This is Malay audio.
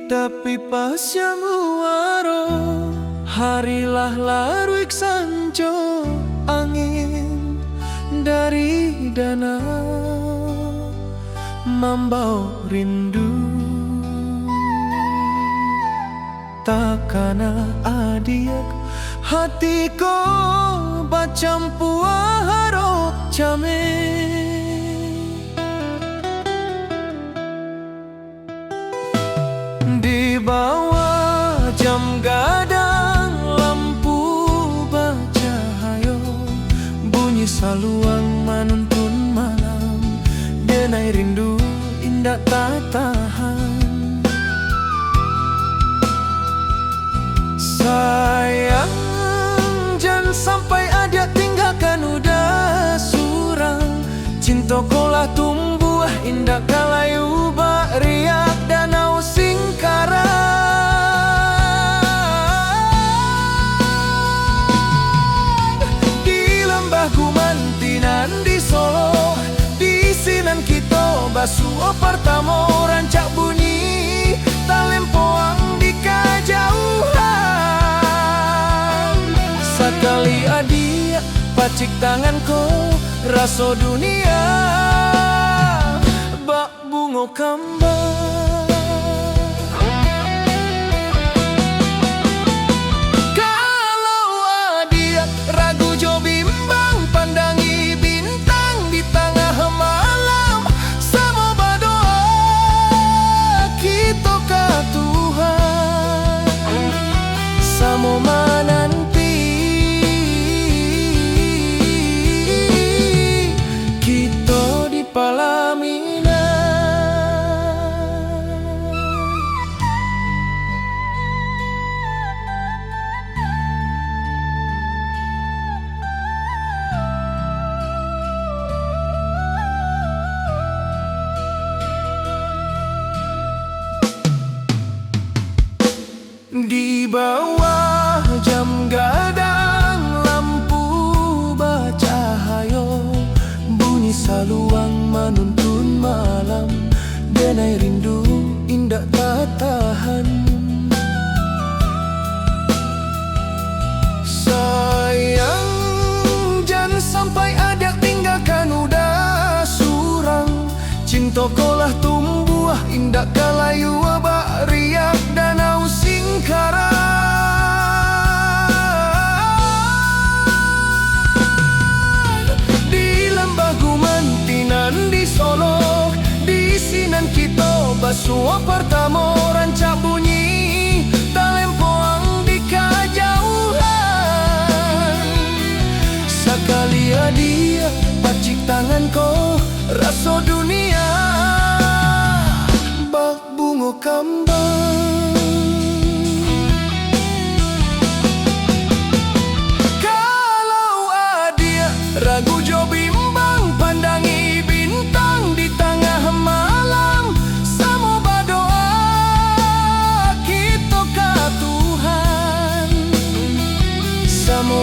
Tapi pas yang waro harilah laruik sanjo angin dari danau membawa rindu. Takana adiak hatiku bacampu harap jame. Di bawah jam gadang lampu bercahaya, bunyi saluang menuntun malam, denai rindu indah tak tahan. Sayang, jangan sampai ada tinggalkan udah surang. Cinta kolah tumbuh indah kalayu riak danau Singkara. Di lembah Gumantinan di Solo, di sinan kita basuh pertama rancak bunyi talempoang di kejauhan. Sekali adia pacik tanganku rasa dunia bak bunga kembang. Kalau adia ragu jo bimbang pandangi bintang di tengah malam, sama berdoa kita ke Tuhan, sama menanti kita di Palaminan. Di bawah jam gadang lampu bercahaya, bunyi saluang menuntun malam, denai rindu indah tak tahan. Sayang, jangan sampai ada tinggalkan udah surang. Cinta kolah tumbuh indah kalayu abak riak danau Singkara. Di lembah Gumantinan di Solo, di sinan kita basuh pertama rancak bunyi talempoang di kejauhan. Sekali adia pacik tanganku rasa dunia bak bunga kembang. Kalau adia ragu jo bimbang pandangi bintang di tengah malam, sama berdoa kita ke Tuhan, sama